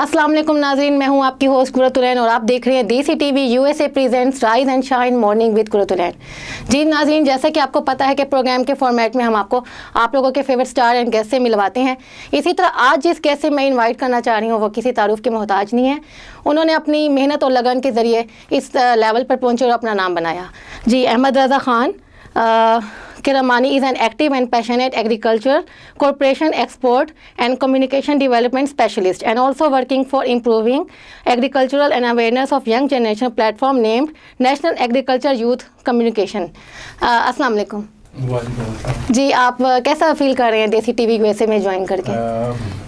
अस्सलाम वालेकुम नाज़रीन, मैं हूं आपकी होस्ट कुरतुलैन और आप देख रहे हैं Desi TV USA presents rise and shine morning with Qurratulain. जी नाज़रीन, जैसा कि आपको पता है कि प्रोग्राम के फॉर्मेट में हम आप लोगों के फेवरेट स्टार एंड गेस्ट से मिलवाते हैं। इसी तरह आज जिस गेस्ट से मैं इन्वाइट करना चाह रही हूँ वो किसी तारुफ के मोहताज नहीं है। उन्होंने अपनी मेहनत और लगन के ज़रिए इस लेवल पर पहुँचे और अपना नाम बनाया। जी, अहमद रज़ा Khan Kiramani is an active and passionate agriculture, corporation export and communication development specialist and also working for improving agricultural and awareness of young generation platform named National Agriculture Youth Communication. अस्सलाम वालेकुम। जी, आप कैसा फील कर रहे हैं Desi TV USA में join करके?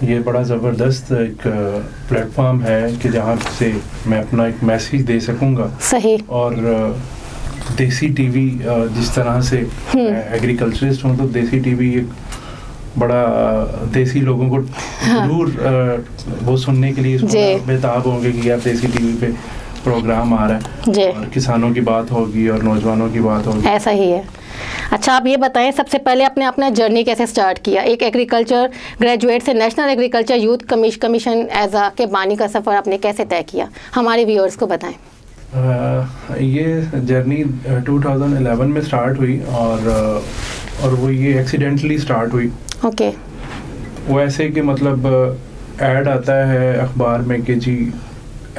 ये बड़ा ज़बरदस्त एक प्लेटफॉर्म है कि जहाँ से मैं अपना एक मैसेज दे सकूँगा। सही। और देसी टीवी जिस तरह से एग्रीकल्चरिस्ट हूँ तो देसी टीवी एक बड़ा देसी लोगों को जरूर वो सुनने के लिए बेताब होंगे कि यार देसी टीवी पे प्रोग्राम आ रहा है और किसानों की बात होगी और नौजवानों की बात होगी। ऐसा ही है। अच्छा, आप ये बताएं सबसे पहले आपने अपना जर्नी कैसे स्टार्ट किया? एक एग्रीकल्चर ग्रेजुएट से नेशनल एग्रीकल्चर यूथ कमीशन एज आ के बानी का सफ़र आपने कैसे तय किया, हमारे व्यूअर्स को बताएं। ये जर्नी 2011 में स्टार्ट हुई और वो ये एक्सीडेंटली स्टार्ट हुई। ओके। वो ऐसे कि मतलब ऐड आता है अखबार में कि जी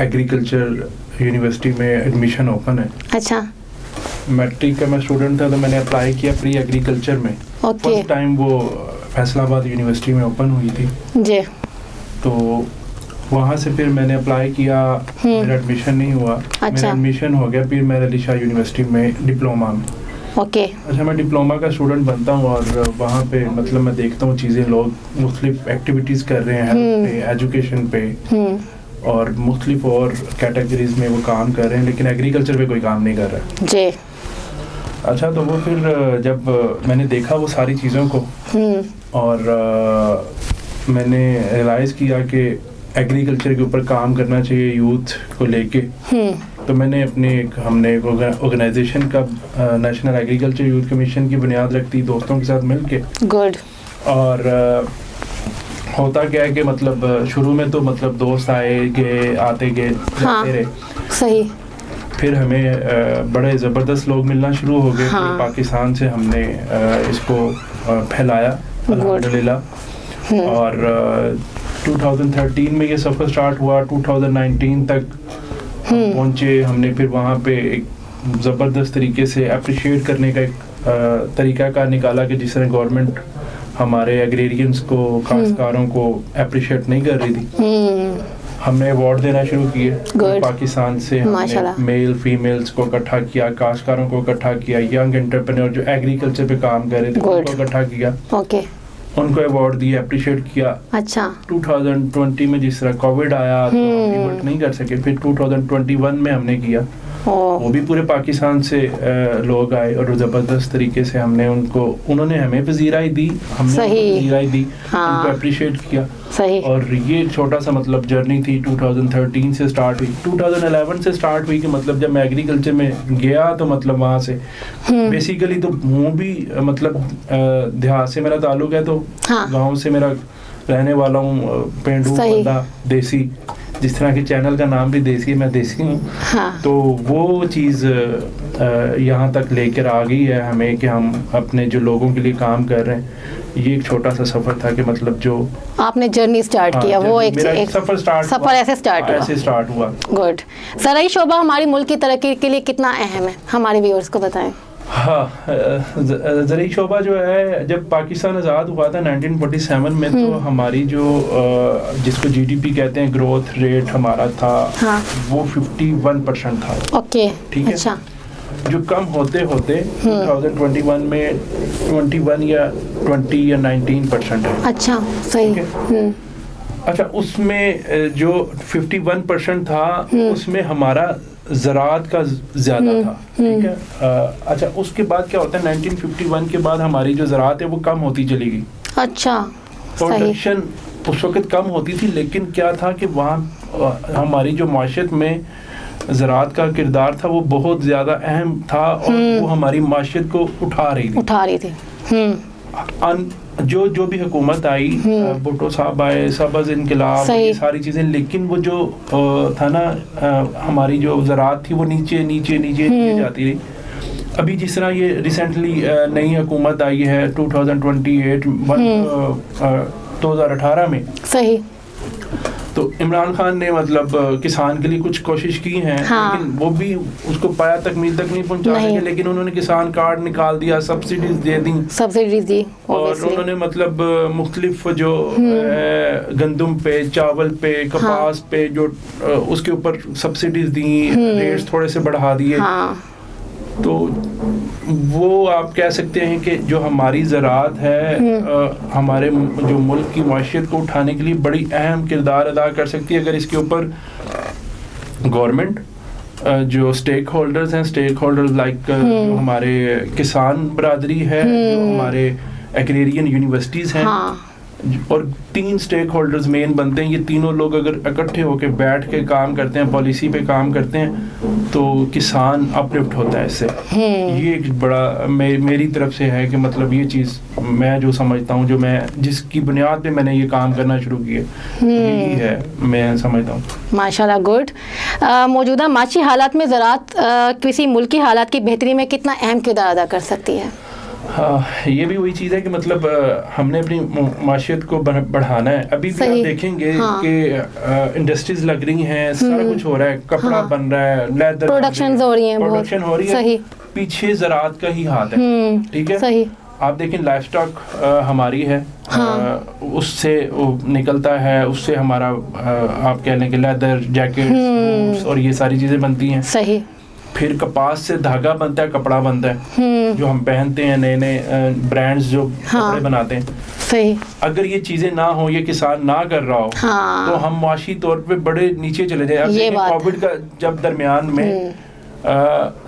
एग्रीकल्चर यूनिवर्सिटी में एडमिशन ओपन है। अच्छा। मैट्रिक का मैं स्टूडेंट था तो मैंने अप्लाई किया प्री एग्रीकल्चर में। फर्स्ट टाइम वो फैसलाबाद यूनिवर्सिटी में ओपन हुई थी जी। तो वहाँ से फिर मैंने अप्लाई किया, मेरा एडमिशन नहीं हुआ। अच्छा। मेरा एडमिशन हो गया फिर मेरा अली शाह यूनिवर्सिटी में डिप्लोमा में। ओके। अच्छा, मैं डिप्लोमा का स्टूडेंट बनता हूँ और वहाँ पे मतलब मैं देखता हूँ चीज़ें, लोग मुख्तलिफ एक्टिविटीज़ कर रहे हैं हेल्थ पे, एजुकेशन पे और मुख्तलिफ और कैटेगरीज में वो काम कर रहे हैं, लेकिन एग्रीकल्चर पे कोई काम नहीं कर रहा जी। अच्छा, तो वो फिर जब मैंने देखा वो सारी चीज़ों को और मैंने रियलाइज़ किया कि एग्रीकल्चर के ऊपर काम करना चाहिए यूथ को लेके। तो मैंने हमने एक ऑर्गेनाइजेशन का नेशनल एग्रीकल्चर यूथ कमीशन की बुनियाद रखती दोस्तों के साथ मिलके। गुड। और होता क्या है कि मतलब शुरू में तो मतलब दोस्त आते गए जाते रहे। सही। फिर हमें बड़े ज़बरदस्त लोग मिलना शुरू हो गए। हाँ। पाकिस्तान से हमने इसको फैलाया अल्हम्दुलिल्लाह। और 2013 में ये सफ़र स्टार्ट हुआ, 2019 तक हम पहुँचे। हमने फिर वहाँ पे एक ज़बरदस्त तरीके से अप्रिशिएट करने का एक तरीका कार निकाला कि जिस तरह गवर्नमेंट हमारे एग्रेरियंस को, काश्तकारों को अप्रिशिएट नहीं कर रही थी, हमने अवार्ड देना शुरू किए। पाकिस्तान से हमने मेल फीमेल्स को इकट्ठा किया, काश्तकारों को इकट्ठा किया, यंग एंटरप्रेन्योर जो एग्रीकल्चर पे काम कर रहे थे उनको इकट्ठा किया। ओके। उनको अवार्ड दिया, अप्रिशिएट किया। अच्छा। 2020 में जिस तरह कोविड आया तो हम इवेंट नहीं कर सके, फिर 2021 में हमने किया। वो भी पूरे पाकिस्तान से लोग आए और ज़बरदस्त तरीके से उन्होंने हमें वज़ीराई दी, हमने वज़ीराई दी। हाँ। उनको अप्रिशिएट किया। सही। और ये छोटा सा मतलब जर्नी थी 2013 से स्टार्ट हुई। 2011 से स्टार्ट हुई कि मतलब जब मैं एग्रीकल्चर में गया तो मतलब वहाँ से बेसिकली तो हूँ भी मतलब देहात से मेरा ताल्लुक है, तो हाँ। गाँव से मेरा रहने वाला हूँ, पेंडू बंदा देसी, जिस तरह के चैनल का नाम भी देसी है, मैं देसी हूँ। हाँ। तो वो चीज़ यहाँ तक लेकर आ गई है हमें कि हम अपने जो लोगों के लिए काम कर रहे हैं। ये एक छोटा सा सफ़र था कि मतलब जो आपने जर्नी स्टार्ट किया वो एक सफ़र ऐसे स्टार्ट हुआ। गुड। ज़राई शोबा हमारी मुल्क की तरक्की के लिए कितना अहम है, हमारे व्यूअर्स को बताएं। हाँ, ज़राई शोबा जो है जब पाकिस्तान आज़ाद हुआ था 1947 में, तो हमारी जो जिसको GDP कहते हैं ग्रोथ रेट हमारा था। हाँ। वो 51% था। ओके। ठीक है। अच्छा। जो कम होते 2021 में 21 या 20 या 19% है। अच्छा, सही। अच्छा, उसमें जो 51% था उसमें हमारा ज़राअत का ज़्यादा था। ठीक है। अच्छा, उसके बाद क्या होता है 1951 के बाद हमारी जो ज़राअत है वो कम होती चली गई। अच्छा। प्रोडक्शन उस वक्त कम होती थी, लेकिन क्या था कि वहाँ हमारी जो माशत में ज़राअत का किरदार था वो बहुत ज़्यादा अहम था और वो हमारी माशत को उठा रही थी। जो भी हुकूमत आई, भुट्टो साहब आए, सब्ज़ इनकलाब, ये सारी चीज़ें, लेकिन वो जो था ना, हमारी जो ज़राअत थी वो नीचे नीचे नीचे जाती रही। अभी जिस तरह ये रिसेंटली नई हुकूमत आई है 2018 में, सही, तो इमरान खान ने मतलब किसान के लिए कुछ कोशिश की है, लेकिन वो भी उसको पाया तकमील तक नहीं पहुंचा सके, लेकिन उन्होंने किसान कार्ड निकाल दिया, सब्सिडीज दी और उन्होंने मतलब मुख्तलिफ जो गंदम पे, चावल पे, कपास पे जो उसके ऊपर सब्सिडीज दी, रेट्स थोड़े से बढ़ा दिए। तो वो आप कह सकते हैं कि जो हमारी ज़राअत है हमारे जो मुल्क की मईशत को उठाने के लिए बड़ी अहम किरदार अदा कर सकती है, अगर इसके ऊपर गवर्नमेंट, जो स्टेक होल्डर्स हैं, स्टेक होल्डर्स लाइक जो हमारे किसान बरादरी है, जो हमारे एग्रेरियन यूनिवर्सिटीज़ हैं, और 3 स्टेक होल्डर्स मेन बनते हैं। ये तीनों लोग अगर इकट्ठे होकर बैठ के काम करते हैं, पॉलिसी पे काम करते हैं, तो किसान अपलिफ्ट होता है इससे। ये एक बड़ा मेरी तरफ से है कि मतलब ये चीज़ मैं जो समझता हूँ, जो मैं जिसकी बुनियाद पे मैंने ये काम करना शुरू किया, यही है मैं समझता हूँ। माशाल्लाह, गुड। मौजूदा माशी हालात में ज़राअत किसी मुल्क की हालात की बेहतरी में कितना अहम किरदार अदा कर सकती है? हाँ, ये भी वही चीज़ है कि मतलब हमने अपनी माशियत को बढ़ाना है। अभी भी आप देखेंगे कि इंडस्ट्रीज लग रही हैं, सारा कुछ हो रहा है, कपड़ा बन रहा है, लेदर प्रोडक्शन हो रही है, पीछे ज़राअत का ही हाथ है। ठीक है, सही। आप देखें लाइफ स्टॉक हमारी है, उससे निकलता है, उससे हमारा आप कह लें कि लेदर जैकेट और ये सारी चीज़ें बनती हैं। सही। फिर कपास से धागा बनता है, कपड़ा बनता है जो हम पहनते हैं, नए नए ब्रांड्स जो कपड़े बनाते हैं। सही। अगर ये चीजें ना हो, ये किसान ना कर रहा हो, तो हम माशी तौर पे बड़े नीचे चले जाए। अब कोविड का जब दरमियान में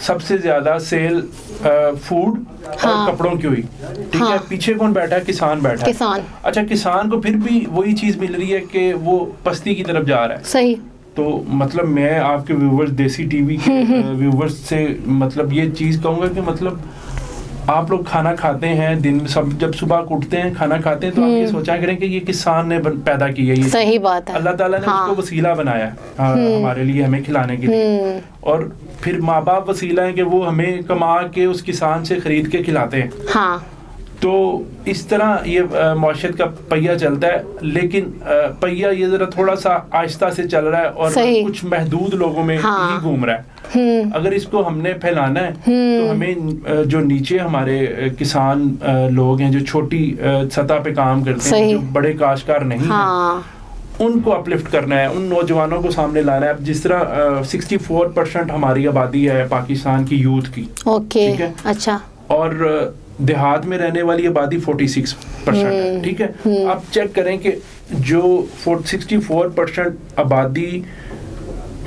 सबसे ज्यादा सेल फूड और कपड़ों की हुई, ठीक है, पीछे कौन बैठा है? किसान बैठा है। किसान। अच्छा, किसान को फिर भी वही चीज मिल रही है कि वो पस्ती की तरफ जा रहा है। सही। तो मतलब मैं आपके व्यूवर्स, देसी टीवी के व्यूवर्स से मतलब ये चीज़ कहूँगा कि मतलब आप लोग खाना खाते हैं दिन में, सब जब सुबह उठते हैं खाना खाते हैं, तो आप ये सोचा करें कि ये किसान ने पैदा किया है। ये सही बात है। अल्लाह ताला ने उसको वसीला बनाया हमारे लिए, हमें खिलाने के लिए, और फिर माँ बाप वसीला है कि वो हमें कमा के उस किसान से खरीद के खिलाते हैं। हाँ। तो इस तरह ये मौशत का पहिया चलता है, लेकिन पहिया ये जरा थोड़ा सा आहिस्ता से चल रहा है और कुछ महदूद लोगों में ही घूम रहा है। अगर इसको हमने फैलाना है तो हमें जो नीचे हमारे किसान लोग हैं, जो छोटी सतह पे काम करते हैं, जो बड़े काश्तकार नहीं हैं, उनको अपलिफ्ट करना है, उन नौजवानों को सामने लाना है। जिस तरह 64% हमारी आबादी है पाकिस्तान की यूथ की, ठीक है, अच्छा, और देहात में रहने वाली आबादी 46% है, ठीक है। आप चेक करें कि जो 64% आबादी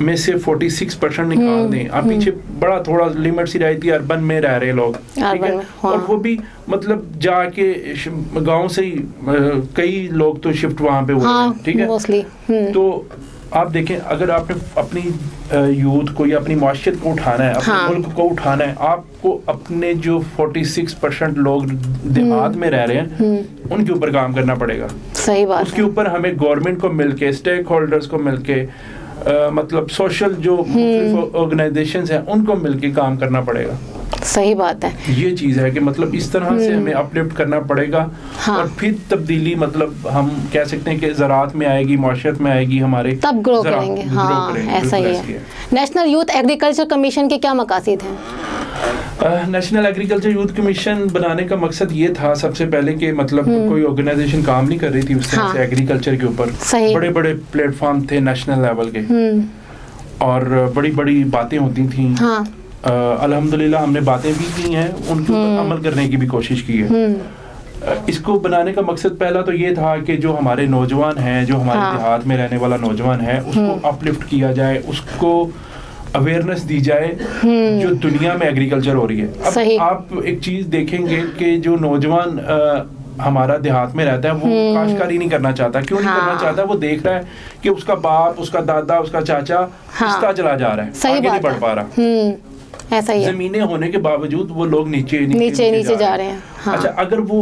में से 46% निकाल दें, आप पीछे बड़ा थोड़ा लिमिट सी रहती है, अर्बन में रह रहे लोग, ठीक है, और वो भी मतलब जाके गांव से ही कई लोग तो शिफ्ट वहां पे हुए हैं, ठीक है। तो आप देखें, अगर आपने अपनी यूथ को या अपनी माशियत को उठाना है, अपने मुल्क को उठाना है, आपको अपने जो 46% लोग देहात में रह रहे हैं उनके ऊपर काम करना पड़ेगा। सही बात। उसके ऊपर हमें गवर्नमेंट को मिलके, स्टेक होल्डर्स को मिलके, मतलब सोशल जो ऑर्गेनाइजेशंस हैं उनको मिलके काम करना पड़ेगा। सही बात है। ये चीज़ है कि मतलब इस तरह से हमें अपलिफ्ट करना पड़ेगा, और फिर तब्दीली मतलब हम कह सकते हैं कि ज़राअत में आएगी, माशरत में आएगी, हमारे तब ग्रो करेंगे। हाँ, ऐसा ही है। नेशनल यूथ एग्रीकल्चर कमीशन के क्या मकासद हैं? नेशनल एग्रीकल्चर यूथ कमीशन बनाने का मकसद ये था सबसे पहले कि मतलब कोई ऑर्गेनाइजेशन काम नहीं कर रही थी उस तरह से एग्रीकल्चर के ऊपर। बड़े बड़े प्लेटफॉर्म थे नेशनल लेवल के, और बड़ी बड़ी बातें होती थी। अल्हम्दुलिल्लाह हमने बातें भी की हैं, उनके ऊपर अमल करने की भी कोशिश की है। इसको बनाने का मकसद पहला तो ये था कि जो हमारे नौजवान हैं, जो हमारे देहात में रहने वाला नौजवान है, उसको अपलिफ्ट किया जाए, उसको अवेयरनेस दी जाए जो दुनिया में एग्रीकल्चर हो रही है। अब आप एक चीज़ देखेंगे कि जो नौजवान हमारा देहात में रहता है वो काश्तकारी नहीं करना चाहता। क्यों नहीं करना चाहता? वो देख रहा है कि उसका बाप, उसका दादा, उसका चाचा पिसता चला जा रहा है, आगे नहीं बढ़ पा रहा। ऐसा ही है। जमीनें होने के बावजूद वो लोग नीचे जा रहे हैं। हाँ। अच्छा, अगर वो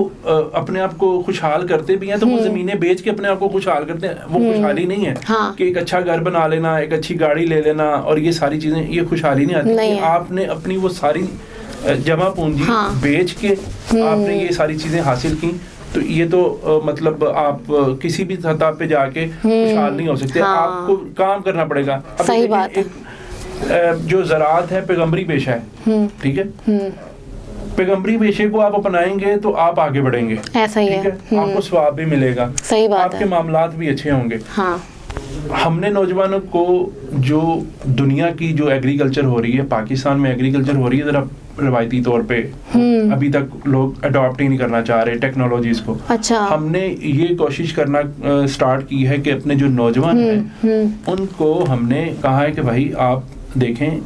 अपने आप को खुशहाल करते भी हैं तो वो जमीनें बेच के अपने आप को खुशहाल करते हैं, वो खुशहाली नहीं है। हाँ। कि एक अच्छा घर बना लेना, एक अच्छी गाड़ी ले लेना और ये सारी चीजें, ये खुशहाली नहीं आती। नहीं कि आपने अपनी वो सारी जमा पूंजी बेच के आपने ये सारी चीजें हासिल की, तो ये तो मतलब आप किसी भी सतह पे जाके खुशहाल नहीं हो सकते। आपको काम करना पड़ेगा। सही बात है। जो ज़राअत है पैगंबरी पेशा है, ठीक है, पैगंबरी पेशे को आप अपनाएंगे तो आप आगे बढ़ेंगे। ऐसा ही है। आपको स्वाब भी मिलेगा। सही बात आपके मामलात भी अच्छे होंगे। हाँ। हमने नौजवानों को जो दुनिया की जो एग्रीकल्चर हो रही है, पाकिस्तान में एग्रीकल्चर हो रही है, जरा रवायती तौर पे अभी तक लोग अडॉप्ट ही नहीं करना चाह रहे टेक्नोलॉजीज को। अच्छा। हमने ये कोशिश करना स्टार्ट की है कि अपने जो नौजवान हैं उनको हमने कहा है कि भाई आप देखें,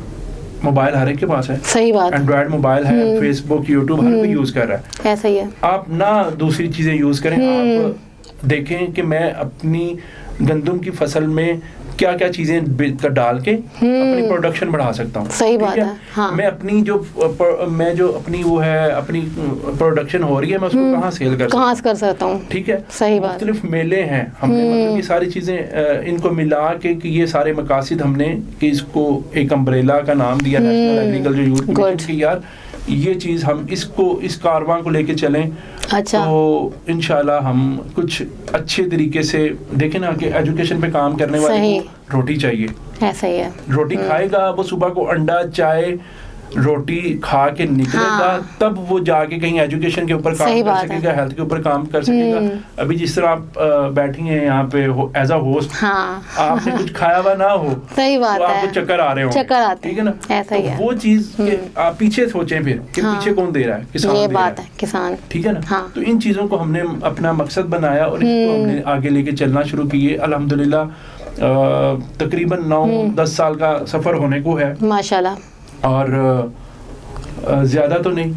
मोबाइल हर एक के पास है। सही बात। एंड्रॉयड मोबाइल है, फेसबुक, यूट्यूब हर कोई यूज कर रहा है। ऐसा ही है। आप ना दूसरी चीजें यूज करें, आप देखें कि मैं अपनी गंदम की फसल में क्या क्या चीजें डाल के अपनी प्रोडक्शन बढ़ा सकता हूँ। सही बात है। हाँ। मैं अपनी जो अपनी वो है, अपनी प्रोडक्शन हो रही है, मैं उसको कहाँ सेल कर सकता हूँ। ठीक है। सही बात। मुख्तलिफ मेले हैं, हमने मतलब ये सारी चीजें इनको मिला के कि ये सारे मकासद हमने कि इसको एक अम्ब्रेला का नाम दिया, नेशनल एग्रीकल्चर यूथ मिशन, कि यार ये चीज हम इस कारवां को लेके चलें। अच्छा। तो इंशाल्लाह हम कुछ अच्छे तरीके से देखें ना कि एजुकेशन पे काम करने वाले को रोटी चाहिए। ऐसा ही है। रोटी खाएगा वो, सुबह को अंडा चाय रोटी खा के निकलेगा, तब वो जाके कहीं एजुकेशन के ऊपर काम कर सकेगा, हेल्थ के ऊपर काम कर सकेगा। अभी जिस तरह आप बैठी हैं यहाँ पे एज अ होस्ट, आपने कुछ खाया हुआ ना हो, सही बात तो आपको चक्कर आ रहे हो, ठीक है ना। ऐसा ही है। वो चीज आप पीछे सोचें फिर कि पीछे कौन दे रहा है, किसान ये बात है, किसान, ठीक है ना। तो इन चीजों को हमने अपना मकसद बनाया और इसको हमने आगे लेके चलना शुरू किए। अल्हम्दुलिल्लाह तकरीबन 9-10 साल का सफर होने को है माशाल्लाह। और ज़्यादा तो नहीं,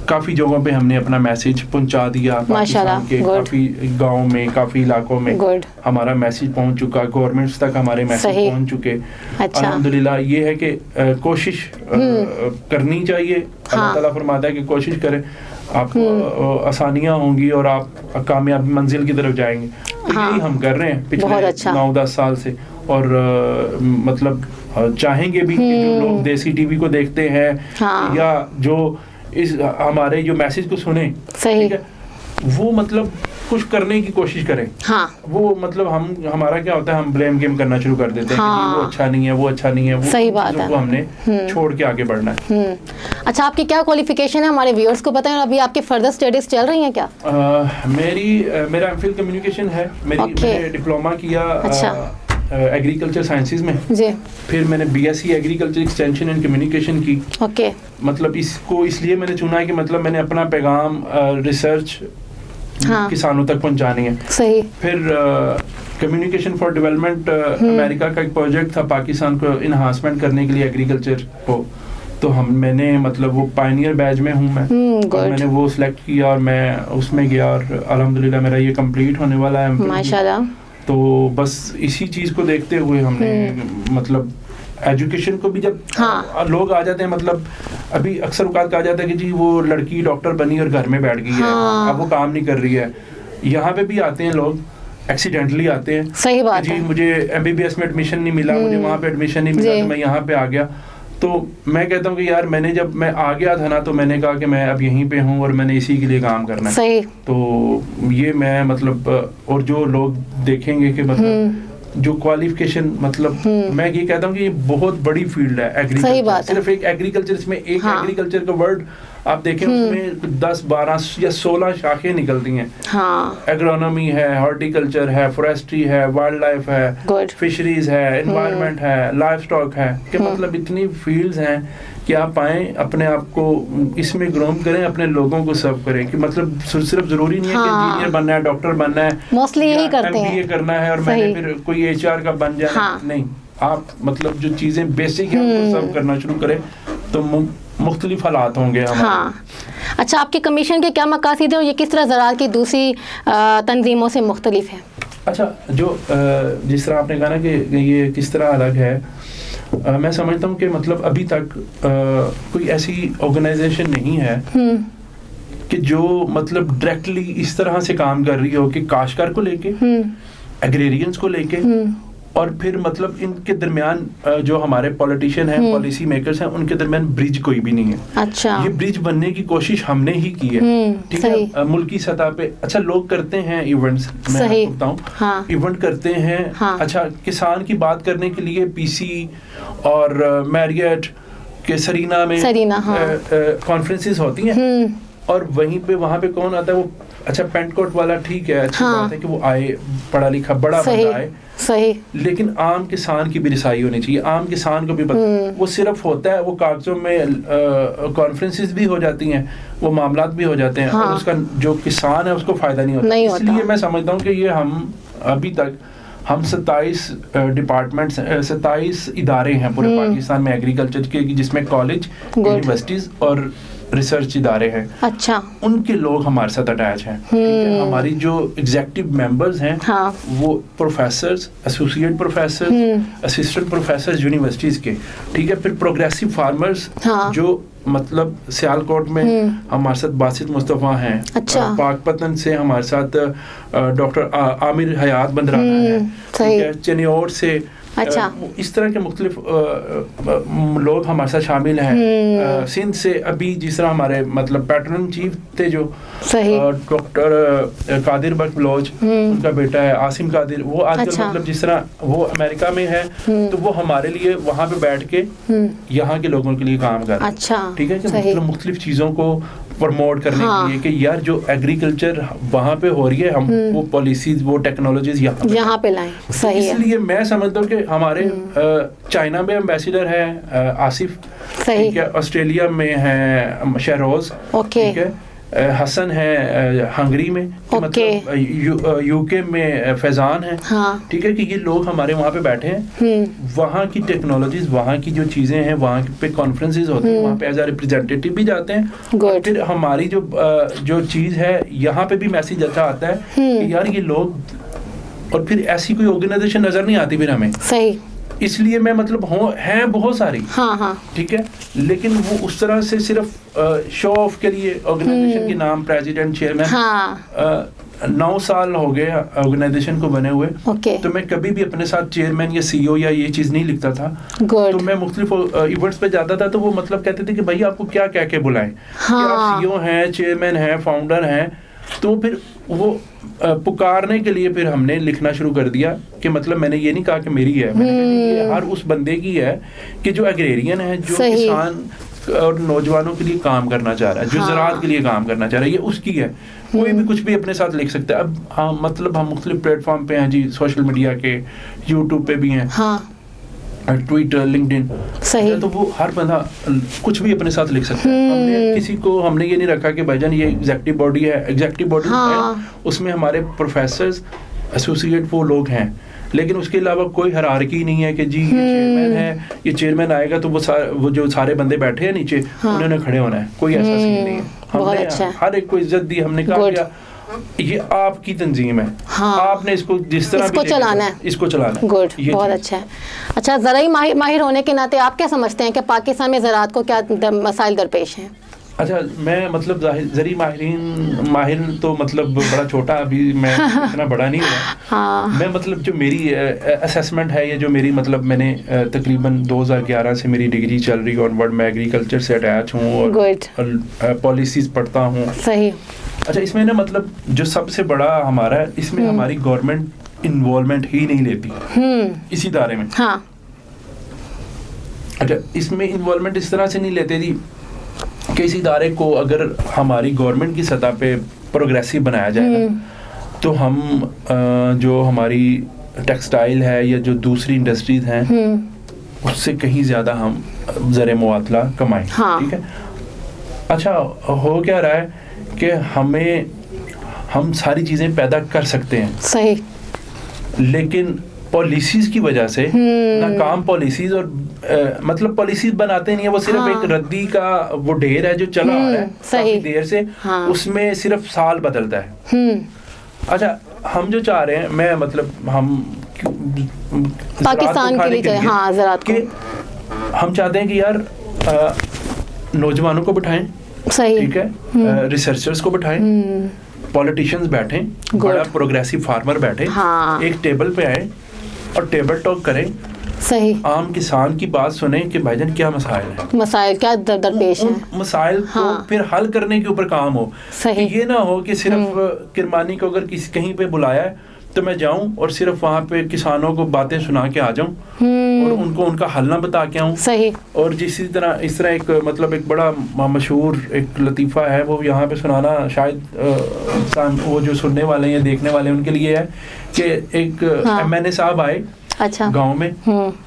काफ़ी जगहों पे हमने अपना मैसेज पहुंचा दिया पाकिस्तान के काफ़ी गाँव में, काफ़ी इलाकों में हमारा मैसेज पहुंच चुका, गवर्नमेंट्स तक हमारे मैसेज पहुंच चुके। अच्छा। अल्हम्दुलिल्लाह ये है कि कोशिश करनी चाहिए। अल्लाह ताला फरमाता है कि कोशिश करें, आपको आसानियाँ होंगी और आप कामयाब मंजिल की तरफ जाएंगे। यही हम कर रहे हैं पिछले 9-10 साल से। और मतलब चाहेंगे भी कि जो लोग देसी टीवी को देखते हैं या जो इस हमारे जो मैसेज को सुने, ठीक है, वो मतलब कुछ करने की कोशिश करें। वो मतलब हमारा क्या होता है, हम ब्लेम गेम करना शुरू कर देते हैं कि वो अच्छा नहीं है, वो अच्छा नहीं है, वो सही बात है, वो हमने छोड़ के आगे बढ़ना है। अच्छा, आपकी क्या क्वालिफिकेशन है, हमारे व्यूअर्स को बताएं। अभी आपकी फर्दर स्टडीज चल रही हैं क्या? मेरा एमफिल कम्युनिकेशन है। मैंने डिप्लोमा किया एग्रीकल्चर साइंसेज में जी। फिर मैंने BSc agriculture extension and communication की। ओके। मतलब इसको इसलिए मैंने चुना है कि मतलब मैंने अपना पैगाम रिसर्च किसानों तक पहुंचानी है। सही। फिर कम्युनिकेशन फॉर डेवलपमेंट अमेरिका का एक प्रोजेक्ट था पाकिस्तान को इन्हांसमेंट करने के लिए एग्रीकल्चर को, तो मैंने मतलब वो पायनियर बैच में हूँ मैं, और मैंने वो सिलेक्ट किया और मैं उसमें गया और अल्हम्दुलिल्लाह मेरा ये कंप्लीट होने वाला है माशाल्लाह। तो बस इसी चीज को देखते हुए हमने मतलब एजुकेशन को भी जब लोग आ जाते हैं, मतलब अभी अक्सर औकात कहा जाता है कि जी वो लड़की डॉक्टर बनी और घर में बैठ गई है, अब वो काम नहीं कर रही है। यहाँ पे भी आते हैं लोग, एक्सीडेंटली आते हैं। सही बात है। जी मुझे एमबीबीएस में एडमिशन नहीं मिला, मुझे वहाँ पे एडमिशन नहीं मिला, तो मैं यहाँ पे आ गया। तो मैं कहता हूँ कि यार जब मैं आ गया था ना, तो मैंने कहा कि मैं अब यहीं पे हूँ और मैंने इसी के लिए काम करना है। सही। तो ये मैं मतलब और जो लोग देखेंगे कि मतलब जो क्वालिफिकेशन, मतलब मैं ये कहता हूँ कि ये बहुत बड़ी फील्ड है एग्रीकल्चर। सिर्फ एक एग्रीकल्चर, इसमें एक एग्रीकल्चर का वर्ड आप देखें उसमें 10, 12 या 16 शाखें निकलती हैं। एग्रोनॉमी है, हॉर्टिकल्चर है, फॉरेस्ट्री है, वाइल्ड लाइफ है, फिशरीज है, एनवायरनमेंट है, लाइफ स्टॉक है, कि मतलब इतनी फील्ड्स हैं कि आप आए अपने आप को इसमें ग्रोम करें, अपने लोगों को सर्व करें। कि मतलब सिर्फ जरूरी नहीं है कि इंजीनियर बनना है, डॉक्टर बनना है, मोस्टली यही करते हैं, एमबीए करना है और मैंने फिर कोई एचआर का बन जाना। नहीं, आप मतलब जो चीजें बेसिक है उनको सर्व करना शुरू करें तो मुख्तलिफ हालात होंगे हमारे। अच्छा, आपके कमीशन के क्या मकासद है और ये किस तरह ज़राअत की दूसरी तंजीमों से मुख्तलिफ है? अच्छा, जो जिस तरह आपने कहा ना कि ये किस तरह अलग है, मैं समझता हूँ कि मतलब अभी तक कोई ऐसी ऑर्गेनाइजेशन नहीं है कि जो मतलब डायरेक्टली इस तरह से काम कर रही हो कि काश्तकार को लेके, एग्रेरियंस को लेके, और फिर मतलब इनके दरमियान जो हमारे पॉलिटिशियन हैं, पॉलिसी मेकर्स हैं, उनके दरमियान ब्रिज कोई भी नहीं है। अच्छा, ये ब्रिज बनने की कोशिश हमने ही की है, ठीक है, मुल्की सतह पे। अच्छा, लोग करते हैं इवेंट्स, मैं बोलता हूँ, हाँ, इवेंट करते हैं, हाँ, अच्छा, किसान की बात करने के लिए पीसी और मैरियट के सरीना में कॉन्फ्रेंसेस होती हैं, और वहीं पे वहाँ पे कौन आता है? वो अच्छा पेंट कोट वाला, ठीक है, अच्छी बात है कि वो आए, पढ़ा लिखा बड़ा बंदा आए, सही, लेकिन आम किसान की भी रिसाई होनी चाहिए। आम किसान को भी वो सिर्फ होता है, वो कागजों में कॉन्फ्रेंसेस भी हो जाती हैं, वो मामलात भी हो जाते हैं, हाँ, और उसका जो किसान है उसको फायदा नहीं होता। इसलिए मैं समझता हूँ कि ये हम अभी तक हम 27 डिपार्टमेंट्स, 27 इदारे हैं पूरे पाकिस्तान में एग्रीकल्चर के, जिसमें कॉलेज, यूनिवर्सिटीज और रिसर्च इदारे हैं। अच्छा, उनके लोग हमारे साथ अटैच हैं, ठीक है? हमारी जो एग्जीक्यूटिव मेंबर्स हैं, हाँ, वो professors, associate professors, assistant professors universities के, ठीक है? फिर प्रोग्रेसिव फार्मर्स, हाँ, जो मतलब सियालकोट में हमारे साथ बासित मुस्तफ़ा हैं, अच्छा, पाकपतन से हमारे साथ डॉक्टर आमिर हयात बंदराना है, ठीक है, चनियोर से, अच्छा, इस तरह के मुख्तलिफ लोग हमारे साथ शामिल हैं। सिंध से अभी जिस तरह हमारे मतलब पैटर्न चीफ थे जो डॉक्टर कादिर बख्श बलोच, उनका बेटा है आसिम कादिर, वो आजकल, अच्छा, मतलब जिस तरह वो अमेरिका में है, तो वो हमारे लिए वहाँ पे बैठ के यहाँ के लोगों के लिए काम कर रहे हैं, अच्छा, ठीक है, कि मतलब मुख्तलिफ चीज़ों को प्रमोट करने के लिए कि यार जो एग्रीकल्चर वहाँ पे हो रही है, हम वो पॉलिसीज, वो टेक्नोलॉजीज यहाँ पे लाएं। सही है। इसलिए मैं समझता हूँ कि हमारे चाइना में एम्बेसडर है आसिफ, ठीक है, ऑस्ट्रेलिया में है शहरोज, ठीक है, हसन है हंगरी में, मतलब यूके में फैजान है, हाँ, ठीक है, कि ये लोग हमारे वहाँ पे बैठे हैं, वहाँ की टेक्नोलॉजीज, वहाँ की जो चीज़ें हैं, वहाँ पे कॉन्फ्रेंसेस होते हैं, वहाँ पे एज अ रिप्रेजेंटेटिव भी जाते हैं, फिर हमारी जो चीज़ है यहाँ पे भी मैसेज अच्छा आता है कि यार ये लोग, और फिर ऐसी कोई ऑर्गेनाइजेशन नज़र नहीं आती फिर हमें, सही, इसलिए मैं मतलब हैं बहुत सारी, हाँ, हाँ, ठीक है, लेकिन वो उस तरह से सिर्फ शो ऑफ के लिए ऑर्गेनाइजेशन के नाम, प्रेसिडेंट, चेयरमैन, हाँ, 9 साल हो गए ऑर्गेनाइजेशन को बने हुए, तो मैं कभी भी अपने साथ चेयरमैन या सीईओ या ये चीज़ नहीं लिखता था। तो मैं मुख्तलिफ इवेंट्स पे जाता था, तो वो मतलब कहते थे कि भाई आपको क्या कह के बुलाएं, हाँ, कि आप सीईओ हैं, चेयरमैन हैं, फाउंडर हैं, तो फिर वो पुकारने के लिए फिर हमने लिखना शुरू कर दिया कि मतलब मैंने ये नहीं कहा कि मेरी है, मैंने ये हर उस बंदे की है कि जो एग्रेरियन है, जो किसान और नौजवानों के लिए काम करना चाह रहा है, जो हाँ, ज़राअत के लिए काम करना चाह रहा है, ये उसकी है। कोई भी कुछ भी अपने साथ लिख सकता है। अब हाँ, मतलब हम मुख्तलिफ प्लेटफॉर्म पे हैं जी, सोशल मीडिया के, यूट्यूब पे भी हैं, हाँ, ट्विटर, लिंक्डइन, सही, तो वो हर बंदा कुछ भी अपने साथ लिख सकता है। हमने ये नहीं रखा कि भाईजान ये एग्जीक्यूटिव बॉडी है, एग्जीक्यूटिव बॉडी है, उसमें हमारे प्रोफेसर्स, एसोसिएट वो लोग हैं, लेकिन उसके अलावा कोई हायरार्की नहीं है कि जी ये चेयरमैन है, ये चेयरमैन आएगा तो वो जो सारे बंदे बैठे हैं नीचे, हाँ, उन्होंने खड़े होना है, कोई ऐसा सीन नहीं है। हमने हर एक को इज्जत दी, हमने कहा क्या ये आपकी तंजीम है, हाँ, आपने इसको जिस तरह इसको चलाना है, इसको चलाना है। गुड, बहुत अच्छा है। अच्छा, ज़राई माहिर होने के नाते आप क्या समझते हैं कि पाकिस्तान में ज़राअत को क्या मसाइल दरपेश हैं? अच्छा, मैं मतलब ज़री माहिर तो मतलब बड़ा छोटा, अभी मैं इतना बड़ा नहीं हुआ, हाँ, मैं मतलब जो मेरी असेसमेंट है, ये जो मेरी मतलब मैंने तकरीबन 2011 से मेरी डिग्री चल रही है ऑनवर्ड, मैं एग्रीकल्चर से अटैच हूँ और पॉलिसीज़ पढ़ता हूँ, सही। अच्छा, इसमें ना मतलब जो सबसे बड़ा हमारा है, इसमें हमारी गवर्नमेंट इन्वॉल्वमेंट ही नहीं लेती इस इदारे में, हाँ, अच्छा, इसमें इन्वॉल्वमेंट इस तरह से नहीं लेते थी कि इस इदारे को अगर हमारी गवर्नमेंट की सतह पे प्रोग्रेसिव बनाया जाएगा तो हम जो हमारी टेक्सटाइल है या जो दूसरी इंडस्ट्रीज हैं उससे कहीं ज़्यादा हम ज़र मुआतला कमाएं, हाँ, ठीक है। अच्छा, हो क्या रहा है कि हम सारी चीज़ें पैदा कर सकते हैं, सही, लेकिन पॉलिसीज़ की वजह से नाकाम पॉलिसीज़, और मतलब पॉलिसीज़ बनाते नहीं है, वो सिर्फ, हाँ, एक रद्दी का वो ढेर है जो चला आ रहा है काफी देर से, हाँ, उसमें सिर्फ साल बदलता है। अच्छा, हम जो चाह रहे हैं, मैं मतलब हम पाकिस्तान के लिए, हाँ, ज़राअत को हम चाहते हैं कि यार नौजवानों को बिठाएं, सही, ठीक है, रिसर्चर्स को बिठाएं, पॉलिटिशियंस बैठें, बड़ा प्रोग्रेसिव फार्मर बैठे, हाँ, एक टेबल पे आए और टेबल टॉक करें, सही, आम किसान की बात सुने कि भाईजान क्या मसाइल है, मसाइल क्या दरपेश है, मसाइल को फिर हल करने के ऊपर काम हो। सही, ये ना हो कि सिर्फ किरमानी को अगर किसी कहीं पे बुलाया है तो मैं जाऊं और सिर्फ वहाँ पे किसानों को बातें सुना के आ जाऊं और उनको उनका हल ना बता के आऊं। सही। और इस तरह एक मतलब एक बड़ा मशहूर एक लतीफ़ा है, वो यहाँ पे सुनाना शायद इंसान वो जो सुनने वाले हैं या देखने वाले हैं उनके लिए है कि एक MNA साहब आए अच्छा गांव में,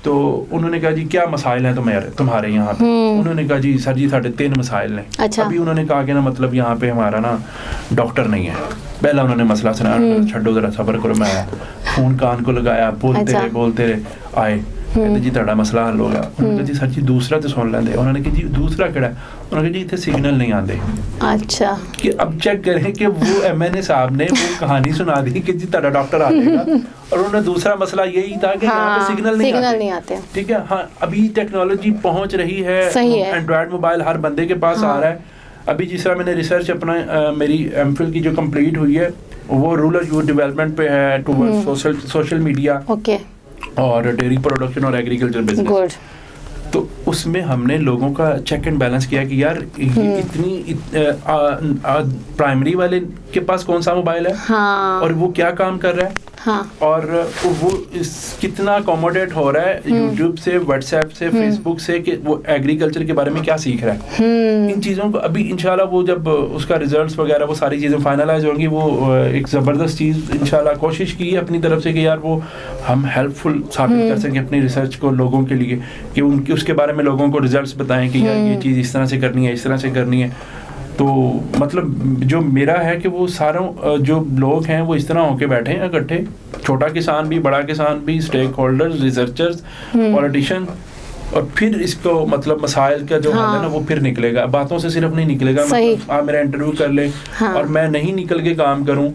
तो उन्होंने कहा जी क्या मसाइल हैं तुम्हारे यहाँ पे। उन्होंने कहा जी सर जी साढ़े 3 मसाइल हैं। अच्छा। अभी उन्होंने कहा कि ना मतलब यहाँ पे हमारा ना डॉक्टर नहीं है। पहला उन्होंने मसला सुनाया, छड्डो जरा सबर करो, मैं फोन कान को लगाया, बोलते रहे आए, कहते जी ਤੁਹਾਡਾ मसला हल हो गया। उन्होंने कहा जी सर जी दूसरा तो सुन लेंदे। उन्होंने कहा जी दूसरा केड़ा? उन्होंने कहा जी इतने सिग्नल नहीं आते। अच्छा, कि अब चेक करें कि वो MNA साहब ने वो कहानी सुना दी कि जी ਤੁਹਾਡਾ डॉक्टर आ जाएगा और उन्होंने दूसरा मसला यही था कि यहाँ पे सिग्नल नहीं आते। ठीक है, हाँ अभी टेक्नोलॉजी पहुँच रही है, एंड्रॉयड मोबाइल हर बंदे के पास आ रहा है। अभी जिस तरह मैंने रिसर्च अपना मेरी MPhil की जो कंप्लीट हुई है वो रूरल यूथ डेवलपमेंट पे है, टूवर्ड्स सोशल मीडिया और डेयरी प्रोडक्शन और एग्रीकल्चर बिजनेस। तो उसमें हमने लोगों का चेक एंड बैलेंस किया कि यार इतनी प्राइमरी वाले के पास कौन सा मोबाइल है, हाँ, और वो क्या काम कर रहा है, हाँ, और वो कितना अकोमोडेट हो रहा है यूट्यूब से, व्हाट्सएप से, फेसबुक से, कि वो एग्रीकल्चर के बारे में क्या सीख रहा है। इन चीज़ों को अभी इंशाल्लाह वो जब उसका रिजल्ट्स वगैरह वो सारी चीज़ें फाइनलाइज होंगी, वो एक ज़बरदस्त चीज़ इंशाल्लाह कोशिश की है अपनी तरफ से कि यार वो हम हेल्पफुल साबित कर सकें अपनी रिसर्च को लोगों के लिए, कि उनकी उसके बारे में लोगों को रिजल्ट्स बताएं कि यार ये चीज़ इस तरह से करनी है, इस तरह से करनी है। तो मतलब जो मेरा है कि वो सारों जो लोग हैं वो इस तरह होके बैठे हैं इकट्ठे, छोटा किसान भी, बड़ा किसान भी, स्टेक होल्डर्स, रिसर्चर्स, पॉलिटिशियन, और फिर इसको मतलब मसाइल का जो हल है ना वो फिर निकलेगा। बातों से सिर्फ नहीं निकलेगा, मतलब आप मेरा इंटरव्यू कर ले और मैं नहीं निकल के काम करूं,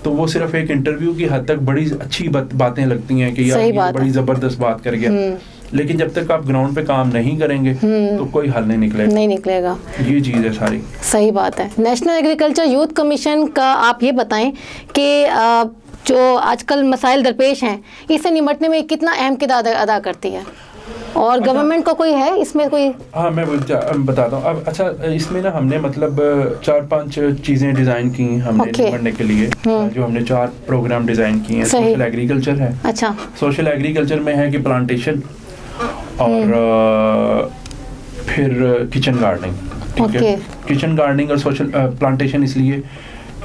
तो वो सिर्फ एक इंटरव्यू की हद तक बड़ी अच्छी बातें लगती हैं कि यार ये बड़ी ज़बरदस्त बात कर गया, लेकिन जब तक आप ग्राउंड पे काम नहीं करेंगे तो कोई हल नहीं निकलेगा। ये चीज़ है सारी। सही बात है। नेशनल एग्रीकल्चर यूथ कमीशन का आप ये बताएं कि जो आजकल मसाइल दरपेश हैं इससे निपटने में कितना अहम किरदार अदा करती है, और गवर्नमेंट का कोई है इसमें कोई? हाँ मैं बताता हूँ। अब अच्छा इसमें ना हमने मतलब 4-5 चीज़ें डिज़ाइन की हमने निपटने के लिए, जो हमने 4 प्रोग्राम डिज़ाइन किए हैं। सोशल एग्रीकल्चर है। अच्छा, सोशल एग्रीकल्चर में है कि प्लांटेशन और फिर किचन गार्डनिंग। ठीक है, किचन गार्डनिंग और सोशल प्लांटेशन इसलिए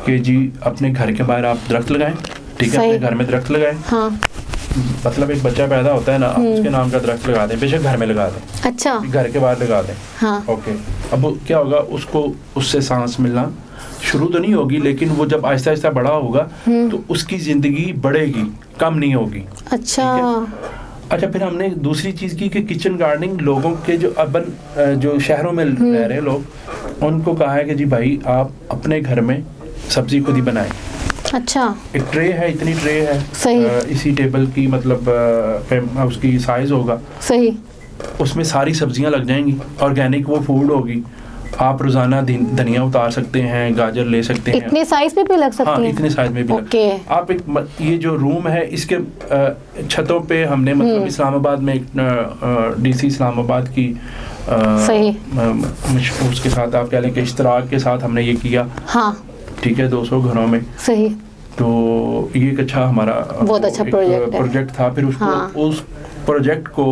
कि जी अपने घर के बाहर आप दरख्त लगाएं, ठीक है, अपने घर में दरख्त लगाएं। हाँ। मतलब एक बच्चा पैदा होता है ना, उसके नाम का दरख्त लगा दें, बेशक घर में लगा दें। अच्छा, घर के बाहर लगा दें। हाँ। ओके, अब क्या होगा, उसको उससे सांस मिलना शुरू तो नहीं होगी, लेकिन वो जब आहिस्ता आहिस्ता बड़ा होगा तो उसकी जिंदगी बढ़ेगी, कम नहीं होगी। अच्छा, फिर हमने दूसरी चीज़ की कि किचन गार्डनिंग लोगों के जो अर्बन जो शहरों में रह रहे लोग, उनको कहा है कि जी भाई आप अपने घर में सब्जी खुद ही बनाएं। अच्छा, एक ट्रे है, इतनी ट्रे है, सही, इसी टेबल की मतलब उसकी साइज होगा, सही, उसमें सारी सब्जियां लग जाएंगी, ऑर्गेनिक वो फूड होगी। आप रोजाना धनिया उतार सकते हैं, गाजर ले सकते हैं, इतने साइज में भी लग सकती है। हाँ, इतने साइज में भी आप एक ये जो रूम है इसके छतों पे हमने मतलब इस्लामाबाद में एक DC इस्लामाबाद की सही उसके साथ आप कह लें कि इश्तराक के साथ हमने ये किया। हाँ, ठीक है, 200 घरों में। सही। तो ये एक अच्छा हमारा बहुत अच्छा प्रोजेक्ट था। फिर उसको उस प्रोजेक्ट को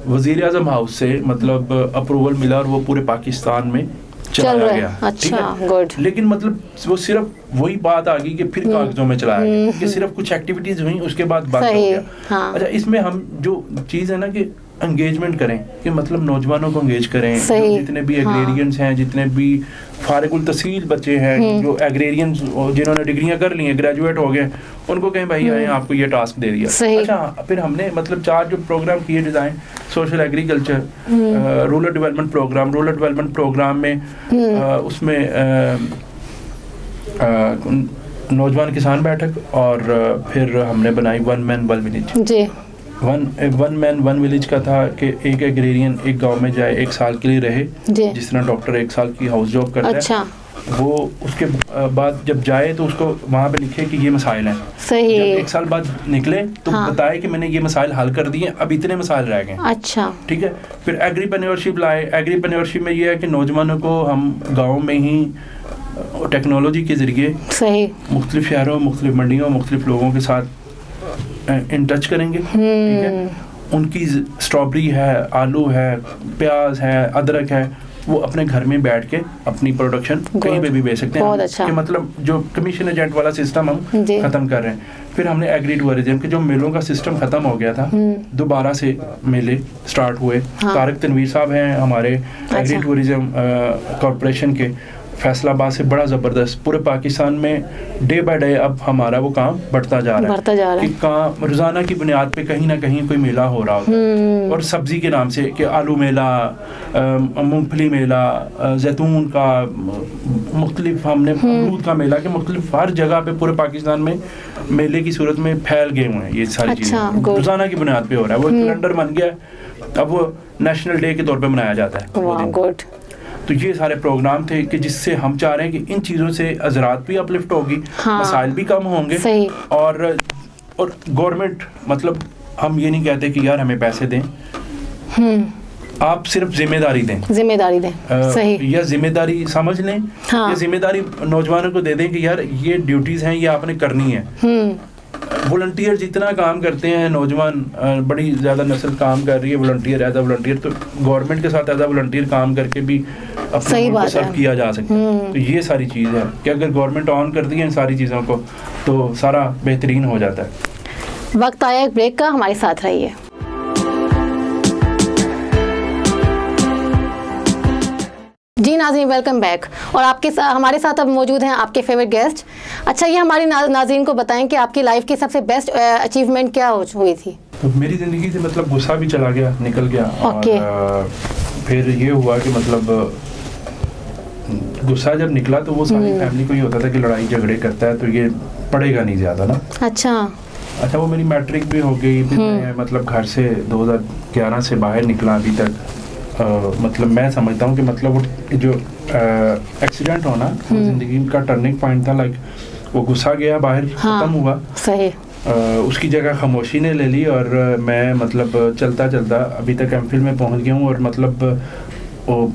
वज़ीर आज़म हाउस से मतलब अप्रूवल मिला और वो पूरे पाकिस्तान में चलाया गया। अच्छा, गुड। लेकिन मतलब वो सिर्फ वही बात आ गई कि फिर कागजों में चलाया गया, कि सिर्फ कुछ एक्टिविटीज हुई उसके बाद बंद हो गया। हाँ। अच्छा, इसमें हम जो चीज़ है ना कि एंगेजमेंट करें, कि मतलब नौजवानों को एंगेज करें, जितने भी एग्रेरियंस हैं, जितने भी फारिगुल तहसील बच्चे हैं, जो एग्रेरियंस जिन्होंने डिग्रियां कर ली हैं, ग्रेजुएट हो गए, उनको कहें भाई आए आपको ये टास्क दे दिया। अच्छा, फिर हमने मतलब 4 जो प्रोग्राम किए design, social agriculture, rural development program में उसमें नौजवान किसान बैठक, और फिर हमने बनाई 1 man 1 village. One man one village का था कि एक एग्रेरियन एक गांव में जाए, 1 साल के लिए रहे, जिस तरह डॉक्टर 1 साल की हाउस जॉब करता है, वो उसके बाद जब जाए तो उसको वहाँ पे लिखे कि ये मसाइल हैं। सही। जब 1 साल बाद निकले तो बताए कि मैंने ये मसाइल हल कर दिए, अब इतने मसाइल रह गए। अच्छा, ठीक है। फिर एग्रीप्रेन्योरशिप लाए। एग्रीप्रेन्योरशिप में ये है कि नौजवानों को हम गाँव में ही टेक्नोलॉजी के ज़रिए सही मुख्तलिफ शहरों, मुख्तलिफ मंडियों, मुख्तलिफ लोगों के साथ इन टच करेंगे। ठीक है। उनकी स्ट्रॉबेरी है, आलू है, प्याज है, अदरक है, वो अपने घर में बैठ के अपनी प्रोडक्शन कहीं पे भी बेच सकते हैं। अच्छा। कि मतलब जो कमीशन एजेंट वाला सिस्टम हम खत्म कर रहे हैं। फिर हमने एग्री टूरिज्म के जो मेलों का सिस्टम खत्म हो गया था, दोबारा से मेले स्टार्ट हुए। तारिक तनवीर साहब हैं हमारे एग्री टूरिज्म कॉरपोरेशन के, फैसलाबाद से बड़ा ज़बरदस्त पूरे पाकिस्तान में डे बाय डे अब हमारा वो काम बढ़ता जा रहा है कि काम रोज़ाना की बुनियाद पे कहीं ना कहीं कोई मेला हो रहा होता है। और सब्ज़ी के नाम से कि आलू मेला, मूंगफली मेला, जैतून का, मुख्तलिफ हमने अमरूद का मेला, कि मुख्तलिफ हर जगह पे पूरे पाकिस्तान में मेले की सूरत में फैल गए हुए हैं ये सारी चीज़ें। रोज़ाना की बुनियाद पे हो रहा है। वो कैलेंडर बन गया, अब वो नेशनल डे के तौर पर मनाया जाता है। तो ये सारे प्रोग्राम थे कि जिससे हम चाह रहे हैं कि इन चीज़ों से हज़रात भी अपलिफ्ट होगी, मसाइल भी कम होंगे। और गवर्नमेंट, मतलब हम ये नहीं कहते कि यार हमें पैसे दें, आप सिर्फ जिम्मेदारी दें। सही। या जिम्मेदारी समझ लें, या जिम्मेदारी नौजवानों को दे दें कि यार ये ड्यूटीज़ हैं, ये आपने करनी है। वॉलंटियर जितना काम करते हैं नौजवान, बड़ी ज़्यादा नस्ल काम कर रही है वॉलंटियर, एज अ वॉलंटियर, तो गवर्नमेंट के साथ एज अ वॉलंटियर काम करके भी अपने को सर्व किया जा सकता है। तो ये सारी चीज़ है कि अगर गवर्नमेंट ऑन कर दी है इन सारी चीज़ों को तो सारा बेहतरीन हो जाता है। वक्त आया एक ब्रेक का, हमारे साथ रहिए। जी नाज़रीन, वेलकम बैक। और हमारे साथ अब मौजूद हैं आपके फेवरेट गेस्ट। अच्छा, ये हमारे नाज़रीन को बताएं कि आपकी लाइफ की सबसे बेस्ट अचीवमेंट क्या हुई थी? तो मेरी ज़िंदगी से मतलब गुस्सा भी चला गया, निकल गया। और फिर ये हुआ कि मतलब गुस्सा जब निकला तो वो सारी फैमिली को ये होता था कि लड़ाई झगड़े करता है तो ये पढ़ेगा नहीं ज़्यादा ना। अच्छा, वो मेरी मैट्रिक भी हो गई। फिर मैं मतलब घर से 2011 से बाहर निकला अभी तक। मतलब मैं समझता हूँ कि मतलब वो जो एक्सीडेंट होना जिंदगी का टर्निंग पॉइंट था। लाइक वो गुस्सा गया, बाहर खत्म हुआ। सही। उसकी जगह खामोशी ने ले ली और मैं मतलब चलता चलता अभी तक एमफिल में पहुँच गया हूँ। और मतलब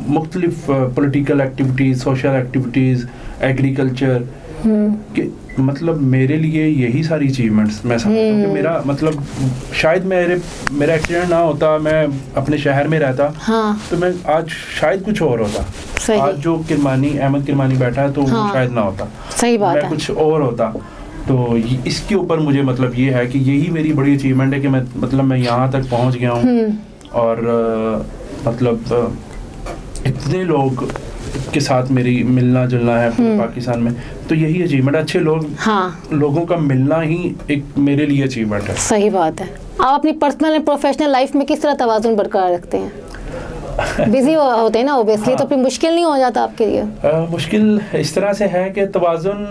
मुख्तलिफ political activities, social activities, agriculture के मतलब मेरे लिए यही सारी अचीवमेंट्स मैं समझता हूँ कि मेरा मतलब शायद मेरा एक्सीडेंट ना होता, मैं अपने शहर में रहता, तो मैं आज शायद कुछ और होता। आज जो अहमद किरमानी बैठा है तो वो शायद ना होता। सही बात मैं कुछ और होता। तो इसके ऊपर मुझे मतलब ये है कि यही मेरी बड़ी अचीवमेंट है कि मैं यहाँ तक पहुँच गया हूँ। और मतलब इतने लोग के साथ मेरी मिलना जुलना है पूरे पाकिस्तान में, तो यही अचीवमेंट। अच्छे लोगों का मिलना ही एक मेरे लिए अचीवमेंट है। सही बात है। आप अपनी पर्सनल और प्रोफेशनल लाइफ में किस तरह तवाज़ुन बरकरार रखते हैं? बिजी होते हैं ना ओबियसली, तो फिर मुश्किल नहीं हो जाता आपके लिए? मुश्किल इस तरह से है कि तवाज़ुन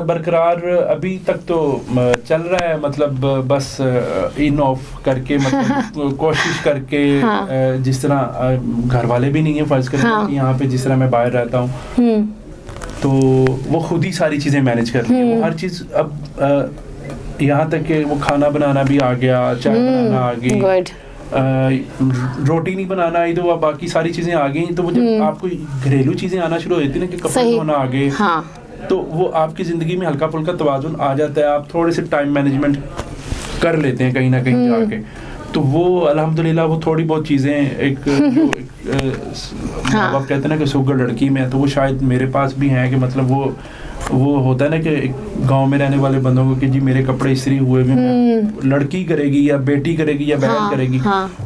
बरकरार अभी तक तो चल रहा है। मतलब बस इन ऑफ करके मतलब कोशिश करके जिस तरह घर वाले भी नहीं है फर्ज करें कि यहाँ पे जिस तरह मैं बाहर रहता हूँ तो वो खुद ही सारी चीज़ें मैनेज कर रही है। वो हर चीज़ अब यहाँ तक कि वो खाना बनाना भी आ गया, चाय बनाना आ गई, रोटी नहीं बनाना आई तो बाकी सारी चीज़ें आ गई। तो वो जब आपको घरेलू चीज़ें आना शुरू हो जाती है ना कि कपड़े धोना आ गए, तो वो आपकी ज़िंदगी में हल्का फुल्का तवाज़ुन आ जाता है। आप थोड़े से टाइम मैनेजमेंट कर लेते हैं कहीं ना कहीं जाके। तो वो अल्हम्दुलिल्लाह वो थोड़ी बहुत चीज़ें एक माँ बाप कहते हैं ना कि सुगर लड़की में, तो वो शायद मेरे पास भी हैं कि मतलब वो होता है ना कि गांव में रहने वाले बंदों को कि जी मेरे कपड़े इस्त्री हुए हुए लड़की करेगी या बेटी करेगी या बहन करेगी।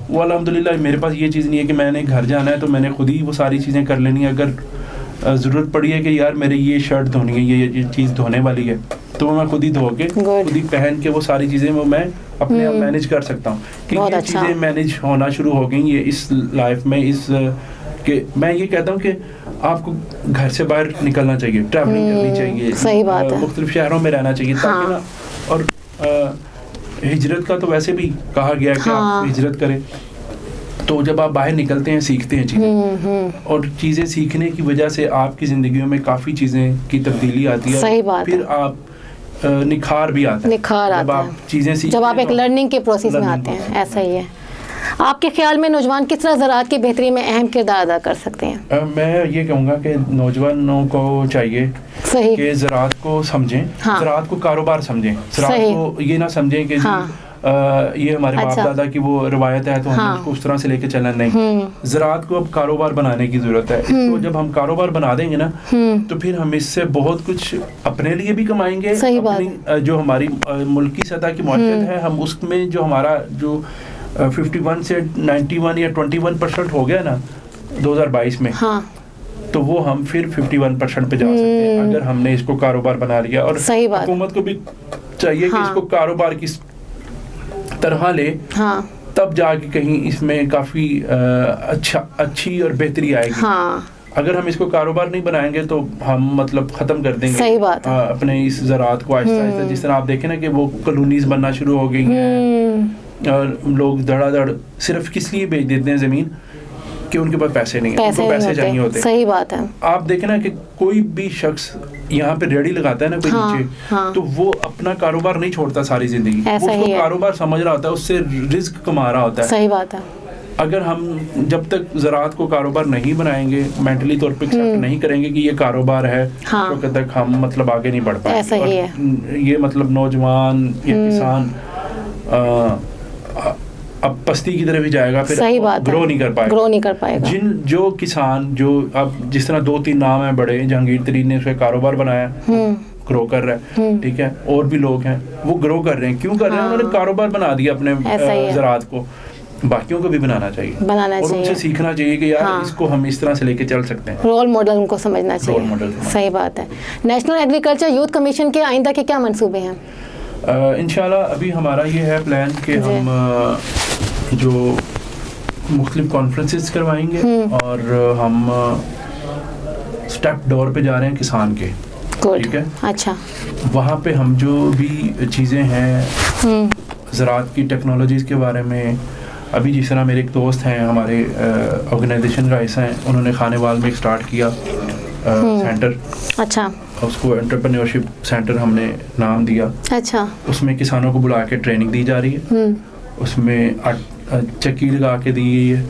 वो अल्हम्दुलिल्लाह मेरे पास ये चीज़ नहीं है कि मैंने घर जाना है तो मैंने खुद ही वो सारी चीज़ें कर लेनी है। अगर ज़रूरत पड़ी है कि यार मेरे ये शर्ट धोनी है, ये चीज़ धोने वाली है, तो मैं खुद ही धो के खुद ही पहन के वो सारी चीज़ें वो मैं अपने आप मैनेज कर सकता हूँ। कि ये चीज़ें मैनेज होना शुरू हो गई ये इस लाइफ में। कि मैं ये कहता हूँ कि आपको घर से बाहर निकलना चाहिए, ट्रैवलिंग करनी चाहिए, सही बात है, मुख्तलिफ शहरों में रहना चाहिए ताकि ना, और हिजरत का तो वैसे भी कहा गया है कि आप हिजरत करें, तो जब आप बाहर निकलते हैं सीखते हैं चीज़ें, और चीज़ें सीखने की वजह से आपकी ज़िंदगियों में काफ़ी चीज़ें की तब्दीली आती है। सही बात फिर आप निखार भी आता है, निखार जब आता आप है चीज़ें सीखते जब आप हैं एक लर्निंग के प्रोसेस में आते हैं। ऐसा ही है। आपके ख्याल में नौजवान किस तरह ज़राअत की बेहतरी में अहम किरदार अदा कर सकते हैं? मैं ये कहूँगा कि नौजवानों को चाहिए सही कि ज़राअत को समझें, ज़राअत को कारोबार समझें, ज़राअत को ये ना समझें कि ये हमारे बाप दादा की वो रवायत है तो हमें उसको उस तरह से लेके चलना नहीं। ज़राअत को अब कारोबार बनाने की ज़रूरत है। इसको जब हम कारोबार बना देंगे ना तो फिर हम इससे बहुत कुछ अपने लिए भी कमाएंगे, अपनी जो हमारी मुल्क की सतह की मौजूद है हम उसमें जो हमारा जो 51 से 91 या 21% हो गया ना 2022 में, तो वो हम फिर 51% पे जा सकते हैं अगर हमने इसको कारोबार बना लिया। और हुकूमत को भी चाहिए कि इसको कारोबार की तरह ले, तब जाके कहीं इसमें काफ़ी अच्छी और बेहतरी आएगी। अगर हम इसको कारोबार नहीं बनाएंगे तो हम मतलब ख़त्म कर देंगे। सही बात है। अपने इस ज़राअत को आहिस्ता आहिस्ता, जिस तरह आप देखें ना कि वो कॉलोनीज़ बनना शुरू हो गई हैं और लोग धड़ाधड़ सिर्फ किस लिए बेच देते हैं ज़मीन कि उनके पास पैसे नहीं है, उनको पैसे चाहिए होते हैं। सही बात है। आप देखें ना कि कोई भी शख्स यहाँ पे रेडी लगाता है ना कोई नीचे, तो वो अपना कारोबार नहीं छोड़ता सारी जिंदगी, वो उसको कारोबार समझ रहा होता है, उससे रिस्क कमा रहा होता है। सही बात है। अगर हम जब तक ज़राअत को कारोबार नहीं बनाएंगे, मेंटली तौर पे एक्सेप्ट नहीं करेंगे कि ये कारोबार है, तो तक हम मतलब आगे नहीं बढ़ पाएंगे। ऐसा ही है। ये मतलब नौजवान या किसान अब पस्ती की तरफ ही जाएगा, फिर ग्रो नहीं कर पाएगा। जो किसान जो अब जिस तरह 2-3 नाम है बड़े, जहांगीर तरीन ने उसका कारोबार बनाया, ग्रो कर रहा है, ठीक है, और भी लोग हैं वो ग्रो कर रहे हैं। क्यों कर रहे हैं? उन्होंने कारोबार बना दिया अपने ज़राअत को। बाकियों को भी बनाना चाहिए और उनसे सीखना चाहिए कि यार इसको हम इस तरह से लेके चल सकते हैं। रोल मॉडल उनको समझना चाहिए। सही बात है। नेशनल एग्रीकल्चर यूथ कमीशन के आइंदा के क्या मंसूबे हैं? इंशाल्लाह अभी हमारा ये है प्लान कि हम जो मुख्तलिफ कॉन्फ्रेंसेस करवाएंगे और हम स्टेप डोर पे जा रहे हैं किसान के, ठीक है। अच्छा। वहाँ पे हम जो भी चीज़ें हैं ज़राअत की टेक्नोलॉजीज़ के बारे में, अभी जिस तरह मेरे एक दोस्त हैं हमारे ऑर्गेनाइजेशन का हिस्सा हैं, उन्होंने खानेवाल में एक स्टार्ट किया सेंटर। अच्छा। उसको एंटरप्रेन्योरशिप सेंटर हमने नाम दिया। अच्छा। उसमें किसानों को बुला के ट्रेनिंग दी जा रही है, उसमें चक्की लगा के दी गई है,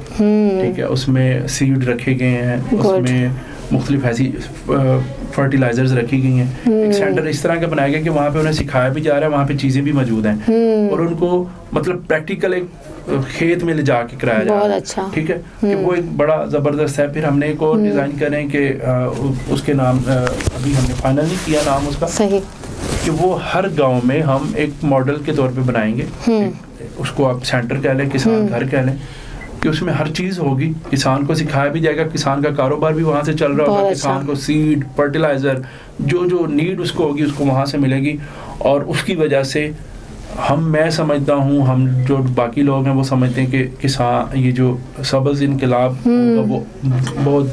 ठीक है, उसमें सीड रखे गए हैं, उसमें मुख्तलिफ ऐसी फर्टिलाइजर्स रखी गई हैं। एक सेंटर इस तरह का बनाया गया कि वहाँ पे उन्हें सिखाया भी जा रहा है, वहाँ पे चीज़ें भी मौजूद हैं और उनको मतलब प्रैक्टिकल एक खेत में ले जाके कराया जा रहा है। अच्छा। ठीक है, कि वो एक बड़ा ज़बरदस्त है। फिर हमने एक और डिज़ाइन करें कि उसके नाम अभी हमने फाइनल नहीं किया नाम उसका, सही, कि वो हर गाँव में हम एक मॉडल के तौर पर बनाएंगे। उसको आप सेंटर कह लें, किसान घर कह लें, कि उसमें हर चीज़ होगी, किसान को सिखाया भी जाएगा, किसान का कारोबार भी वहाँ से चल रहा होगा, किसान को सीड, फर्टिलाइज़र, जो नीड उसको होगी उसको वहाँ से मिलेगी। और उसकी वजह से मैं समझता हूँ, हम जो बाकी लोग हैं वो समझते हैं कि किसान ये जो सब्ज़ इनकलाब वो बहुत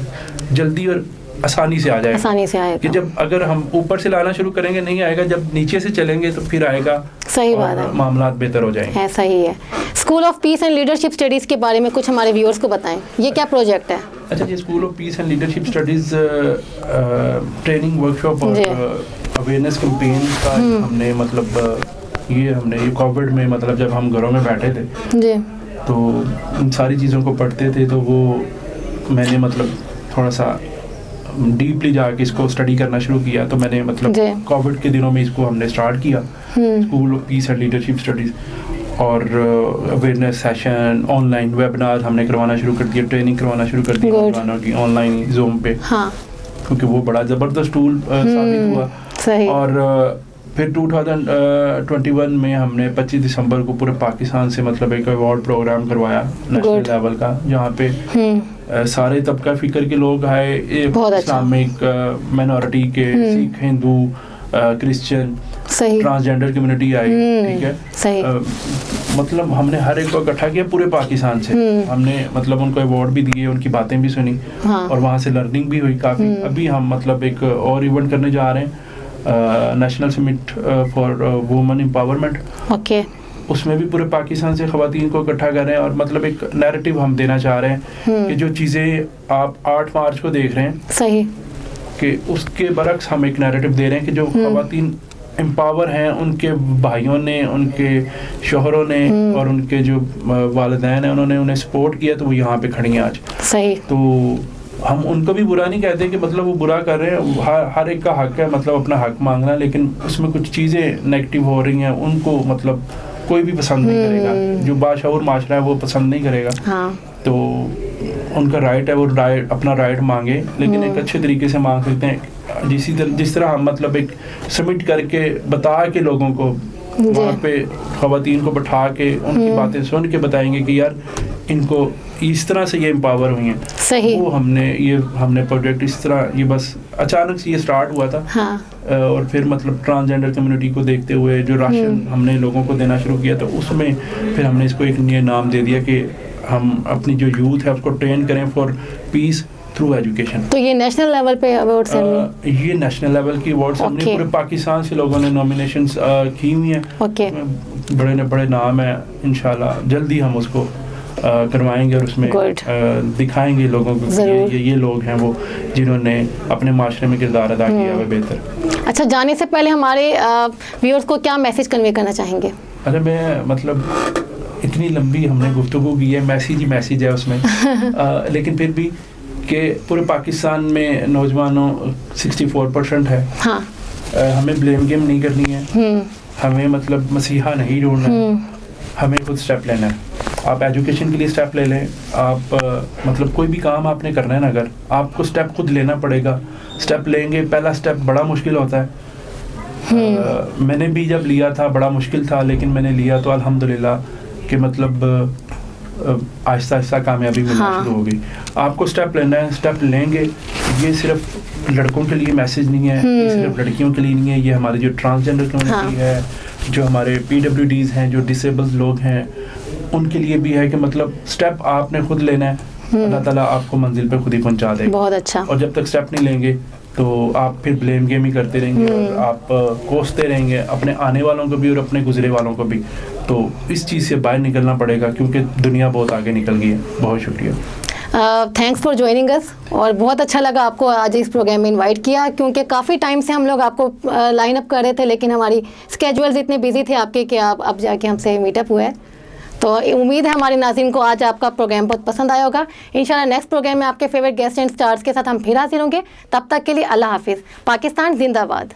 जल्दी और आसानी से आ जाएगा, कि जब अगर हम ऊपर से लाना शुरू करेंगे नहीं आएगा, जब नीचे से चलेंगे तो फिर आएगा। सही बात है, मामला बेहतर हो जाएंगे। ऐसा ही है। School of peace and leadership studies के बारे में कुछ हमारे व्यूअर्स को बताएं, ये क्या प्रोजेक्ट है? अच्छा जी, school of peace and leadership studies training workshop और अवेयरनेस कैंपेन का हमने मतलब ये कोविड में मतलब जब हम घरों में बैठे थे जी, तो इन सारी चीज़ों को पढ़ते थे, तो वो मैंने मतलब थोड़ा सा डीपली जाके इसको स्टडी करना शुरू किया। तो मैंने मतलब कोविड के दिनों में इसको हमने स्टार्ट किया, school of peace and leadership studies, और अवेयरनेस सेशन, ऑनलाइन वेबिनार हमने करवाना शुरू कर दिया, ट्रेनिंग करवाना शुरू कर दिया नौजवानों की ऑनलाइन ज़ूम पे, क्योंकि वो बड़ा ज़बरदस्त टूल साबित हुआ। सही। और फिर 2021 में हमने 25 दिसंबर को पूरे पाकिस्तान से मतलब एक अवार्ड प्रोग्राम करवाया नेशनल लेवल का, जहाँ पे सारे तबका फ़िक्र के लोग आए, इस्लामिक माइनॉरिटी के, Sikh, Hindu, Christian, transgender community I, ठीक है। सही। मतलब हमने हर एक को इकट्ठा किया पूरे पाकिस्तान से, हमने मतलब उनको अवार्ड भी दिए, उनकी बातें भी सुनी, और वहाँ से लर्निंग भी हुई काफ़ी। अभी हम मतलब एक और इवेंट करने जा रहे हैं, national summit for women empowerment. Okay. उसमें भी पूरे पाकिस्तान से ख़वातीन को इकट्ठा कर रहे हैं और मतलब एक नैरेटिव हम देना चाह रहे हैं कि जो चीज़ें आप 8 मार्च को देख रहे हैं सही कि उसके बरक्स हम एक नैरेटिव दे रहे हैं कि जो ख़वातीन एम्पावर हैं, उनके भाइयों ने, उनके शोहरों ने और उनके जो वालिदैन हैं उन्होंने उन्हें सपोर्ट किया तो वो यहाँ पे खड़ी हैं आज। सही। तो हम उनको भी बुरा नहीं कहते कि मतलब वो बुरा कर रहे हैं, हर एक का हक है मतलब अपना हक मांगना, लेकिन उसमें कुछ चीज़ें नेगेटिव हो रही हैं उनको मतलब कोई भी पसंद नहीं करेगा, जो बाशऊर माशरा है वो पसंद नहीं करेगा। हाँ। तो उनका राइट है, वो अपना राइट मांगे, लेकिन एक अच्छे तरीके से मांग सकते हैं, जिस तरह हम मतलब एक सबमिट करके बता के लोगों को वहाँ पे ख़वातीन को बैठा के उनकी बातें सुन के बताएंगे कि यार इनको इस तरह से ये एम्पावर हुई हैं। सही। वो हमने प्रोजेक्ट इस तरह ये बस अचानक से ये स्टार्ट हुआ था। हाँ। और फिर मतलब ट्रांसजेंडर कम्युनिटी को देखते हुए जो राशन हमने लोगों को देना शुरू किया तो उसमें फिर हमने इसको एक नया नाम दे दिया कि हम अपनी जो यूथ है उसको ट्रेन करें फॉर पीस थ्रू एजुकेशन। तो ये नेशनल लेवल पे अवार्ड सेरेमनी? ये नेशनल लेवल की अवार्ड सेरेमनी पूरे पाकिस्तान से लोगों ने नॉमिनेशंस की हुई हैं। ओके। बड़े नाम है, इंशाल्लाह जल्दी हम उसको करवाएंगे और उसमें दिखाएंगे लोगों को ये लोग हैं वो जिन्होंने अपने माशरे में किरदार अदा किया है बेहतर। अच्छा, जाने से पहले हमारे व्यूअर्स को क्या मैसेज कन्वे करना चाहेंगे? अरे मैं मतलब इतनी लंबी हमने गुफ्तगू की है, मैसेज है उसमें लेकिन फिर भी कि पूरे पाकिस्तान में नौजवानों 64% है। हाँ। हमें ब्लेम गेम नहीं करनी है, हमें मतलब मसीहा नहीं ढूंढना है, हमें खुद स्टेप लेना है। आप एजुकेशन के लिए स्टेप ले लें, आप मतलब कोई भी काम आपने करना है ना, अगर आपको स्टेप खुद लेना पड़ेगा। स्टेप लेंगे, पहला स्टेप बड़ा मुश्किल होता है। मैंने भी जब लिया था बड़ा मुश्किल था, लेकिन मैंने लिया तो अल्हम्दुलिल्लाह कि मतलब आहिस्ता आहिस्ता कामयाबी मिलना शुरू हो गई। आपको स्टेप लेना है, स्टेप लेंगे। ये सिर्फ लड़कों के लिए मैसेज नहीं है, ये सिर्फ लड़कियों के लिए नहीं है, ये हमारे जो ट्रांसजेंडर कम्युनिटी है, जो हमारे PWDs हैं, जो डिसेबल्ड लोग हैं, उनके लिए भी है कि मतलब स्टेप आपने खुद लेना है, अल्लाह ताला आपको मंजिल पे खुद ही पहुंचा देगा। बहुत अच्छा। और जब तक स्टेप नहीं लेंगे तो आप फिर ब्लेम गेम ही करते रहेंगे और आप कोसते रहेंगे अपने आने वालों को भी और अपने गुजरे वालों को भी। तो इस चीज़ से बाहर निकलना पड़ेगा क्योंकि दुनिया बहुत आगे निकल गई है। बहुत शुक्रिया। थैंक्स फॉर ज्वाइनिंग अस, और बहुत अच्छा लगा आपको आज इस प्रोग्राम में इनवाइट किया, क्योंकि काफ़ी टाइम से हम लोग आपको लाइन अप कर रहे थे, लेकिन हमारी स्केड्यूल्स इतने बिजी थे आपके कि आप अब जाके हमसे मीटअप हुआ है। तो उम्मीद है हमारे नाज़रीन को आज आपका प्रोग्राम बहुत पसंद आया होगा। इंशाल्लाह नेक्स्ट प्रोग्राम में आपके फेवरेट गेस्ट एंड स्टार्स के साथ हम फिर हाजिर होंगे। तब तक के लिए अल्लाह हाफिज़। पाकिस्तान जिंदाबाद।